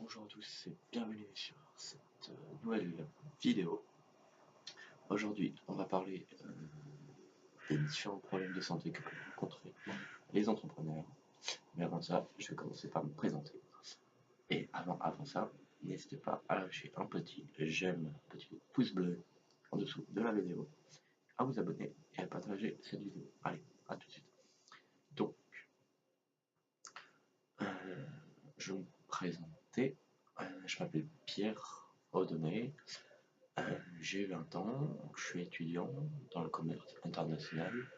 Bonjour à tous et bienvenue sur cette nouvelle vidéo. Aujourd'hui, on va parler des différents problèmes de santé que peuvent rencontrer les entrepreneurs. Mais avant ça, je vais commencer par me présenter. Et avant ça, n'hésitez pas à lâcher un petit j'aime, un petit pouce bleu en dessous de la vidéo, à vous abonner et à partager cette vidéo. Allez, à tout de suite. Donc, je vais me présenter. Je m'appelle Pierre Audonnet, j'ai 20 ans, je suis étudiant dans le commerce international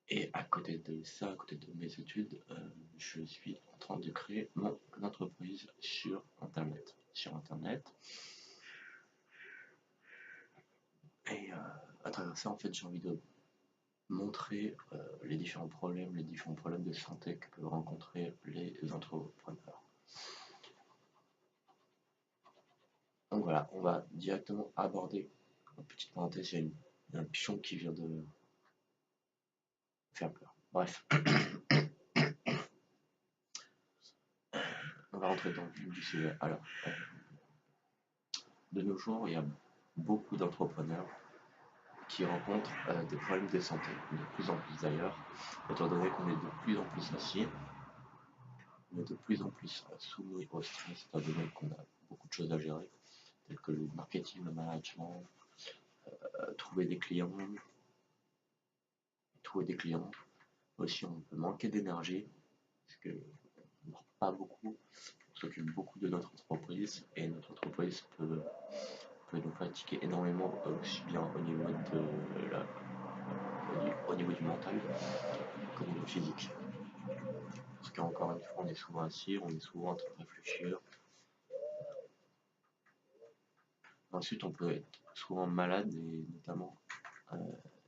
et à côté de ça, à côté de mes études, je suis en train de créer mon entreprise sur Internet. Et à travers ça, en fait, j'ai envie de montrer les différents problèmes de santé que peuvent rencontrer les entrepreneurs. Donc voilà, on va directement aborder, en petite parenthèse, il y a un pigeon qui vient de faire peur. Bref, on va rentrer dans le vif du sujet. Alors, de nos jours, il y a beaucoup d'entrepreneurs qui rencontrent des problèmes de santé, de plus en plus d'ailleurs, étant donné qu'on est de plus en plus assis, on est de plus en plus soumis au stress, étant donné qu'on a beaucoup de choses à gérer, telles que le marketing, le management, trouver des clients. Aussi, on peut manquer d'énergie, parce qu'on ne dort pas beaucoup, on s'occupe beaucoup de notre entreprise, et notre entreprise peut nous fatiguer énormément, aussi bien au niveau du mental qu'au niveau physique. Parce qu'encore une fois, on est souvent assis, on est souvent en train de réfléchir. Ensuite, on peut être souvent malade, et notamment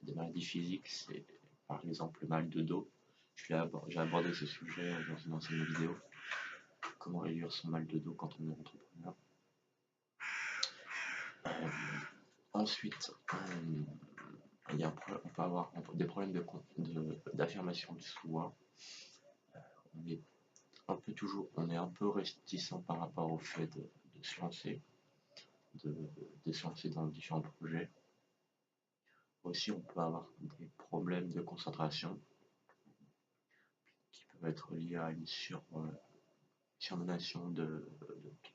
des maladies physiques, c'est par exemple le mal de dos. J'ai abordé ce sujet dans une ancienne vidéo. Comment réduire son mal de dos quand on est entrepreneur. Ensuite, on peut avoir des problèmes d'affirmation de soi. On est un peu réticent par rapport au fait de se lancer, de se lancer dans différents projets. Aussi, on peut avoir des problèmes de concentration qui peuvent être liés à une surdonation de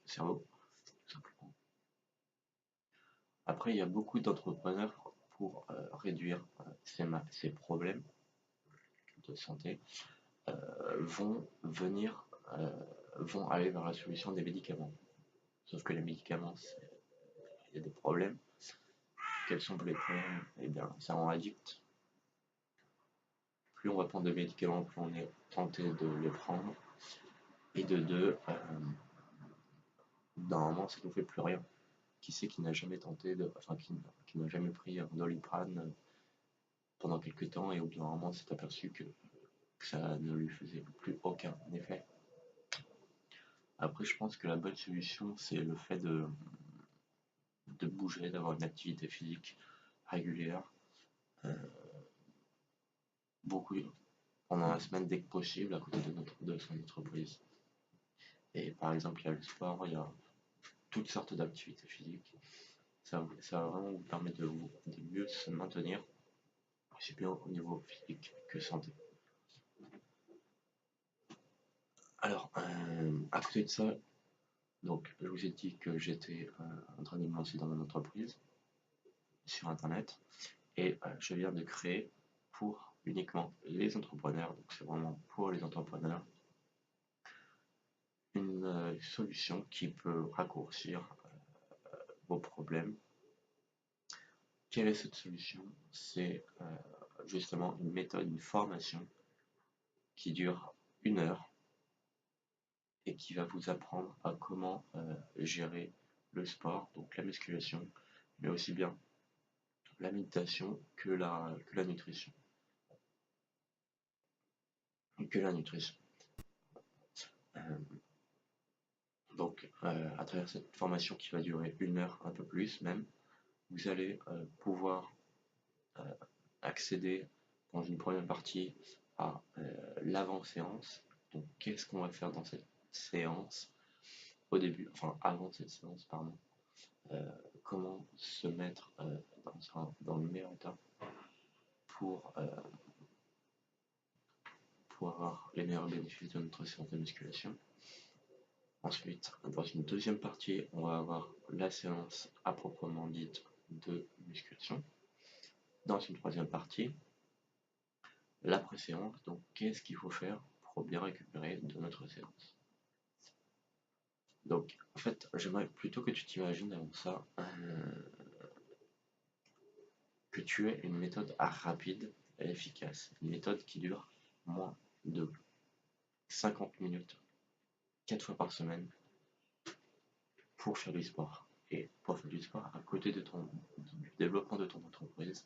cerveau, tout simplement. Après, il y a beaucoup d'entrepreneurs pour réduire ces problèmes de santé vont aller vers la solution des médicaments. Sauf que les médicaments, il y a des problèmes. Quels sont les problèmes? Eh bien, ça rend addict. Plus on va prendre de médicaments, plus on est tenté de les prendre. Et de deux, normalement, ça ne nous fait plus rien. Qui c'est qui n'a jamais qui n'a jamais pris un Doliprane pendant quelques temps et au bout d'un moment s'est aperçu que ça ne lui faisait plus aucun effet. Après, je pense que la bonne solution, c'est le fait de bouger, d'avoir une activité physique régulière, beaucoup pendant la semaine dès que possible à côté de son entreprise. Et par exemple, il y a le sport, il y a toutes sortes d'activités physiques. Ça va vraiment vous permettre de mieux se maintenir, aussi bien au niveau physique que santé. Alors, à côté de ça, donc, je vous ai dit que j'étais en train de me lancer dans mon entreprise sur Internet et je viens de créer pour uniquement les entrepreneurs, donc c'est vraiment pour les entrepreneurs, une solution qui peut raccourcir vos problèmes. Quelle est cette solution? C'est justement une méthode, une formation qui dure 1 heure et qui va vous apprendre à comment gérer le sport, donc la musculation, mais aussi bien la méditation que la nutrition. Donc, à travers cette formation qui va durer 1 heure, un peu plus même, vous allez pouvoir accéder dans une première partie à l'avant-séance. Donc, qu'est-ce qu'on va faire dans cette séance au début, enfin avant cette séance, pardon, comment se mettre dans le meilleur état pour, pour avoir les meilleurs bénéfices de notre séance de musculation. Ensuite, dans une deuxième partie, on va avoir la séance à proprement dite de musculation. Dans une troisième partie, l'après-séance, donc qu'est-ce qu'il faut faire pour bien récupérer de notre séance. Donc, en fait, j'aimerais plutôt que tu t'imagines avant ça que tu aies une méthode rapide et efficace, une méthode qui dure moins de 50 minutes, 4 fois par semaine, pour faire du sport. Et pour faire du sport à côté du développement de ton entreprise,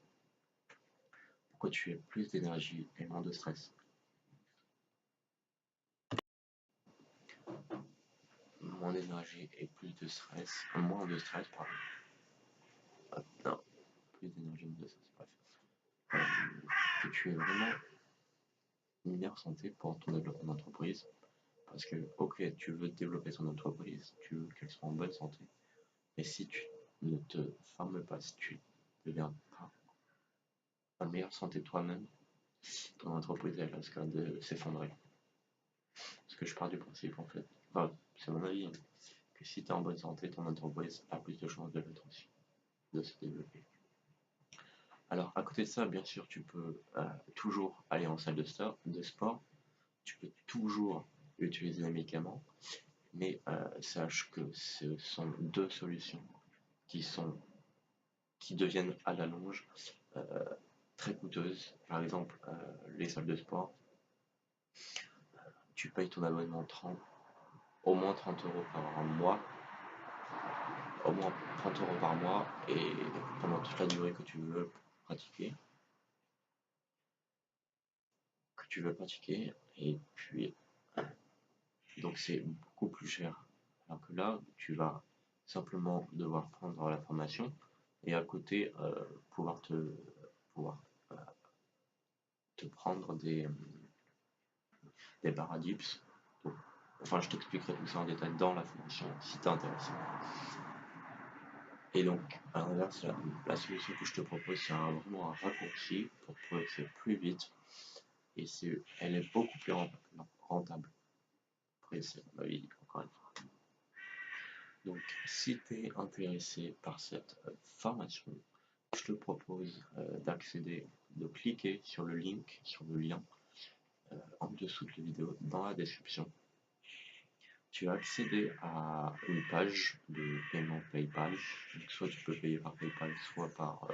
pour que tu aies plus d'énergie et moins de stress. Moins d'énergie et plus de stress, moins de stress, pardon. Non, plus d'énergie, moins de stress, bref. Que tu aies vraiment une meilleure santé pour ton développement d'entreprise. Parce que, ok, tu veux développer ton entreprise, tu veux qu'elle soit en bonne santé. Mais si tu ne te formes pas, si tu ne deviens pas en meilleure santé toi-même, ton entreprise elle risque de s'effondrer. Parce que je pars du principe en fait, enfin, c'est mon avis, que si tu es en bonne santé, ton entreprise a plus de chances de l'être aussi, de se développer. Alors à côté de ça, bien sûr, tu peux toujours aller en salle de sport, tu peux toujours utiliser des médicaments, mais sache que ce sont deux solutions qui deviennent à la longe très coûteuses. Par exemple, les salles de sport, tu payes ton abonnement au moins 30 euros par mois, au moins 30 euros par mois, et pendant toute la durée que tu veux pratiquer, et puis donc c'est beaucoup plus cher. Alors que là, tu vas simplement devoir prendre la formation et à côté pouvoir euh, te prendre des paradips. Donc, enfin, je t'expliquerai tout ça en détail dans la formation si t'es intéressé. Et donc, à l'inverse, la solution que je te propose, c'est vraiment un raccourci pour progresser plus vite. Et elle est beaucoup plus rentable. Après, c'est ma vie, encore une fois. Donc, si tu es intéressé par cette formation, je te propose d'accéder, de cliquer sur le link, sur le lien en dessous de la vidéo, dans la description. Tu as accédé à une page de paiement PayPal. Donc, soit tu peux payer par PayPal, soit par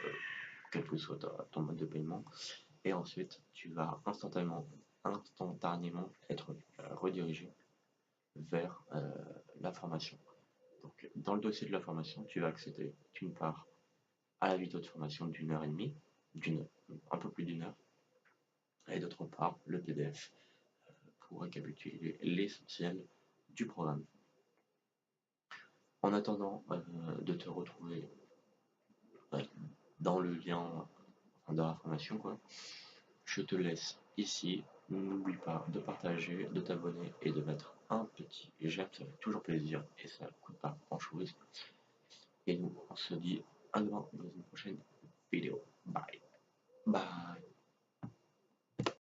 quel que soit ton mode de paiement. Et ensuite, tu vas instantanément être redirigé vers la formation. Donc, dans le dossier de la formation, tu vas accéder d'une part à la vidéo de formation d'une heure et demie, un peu plus d'une heure, et d'autre part le PDF pour récapituler l'essentiel du programme. En attendant de te retrouver dans le lien, dans la formation, je te laisse ici. N'oublie pas de partager, de t'abonner et de mettre un petit j'aime, ça fait toujours plaisir et ça ne coûte pas grand chose. Et nous, on se dit à demain dans une prochaine vidéo. Bye. Bye.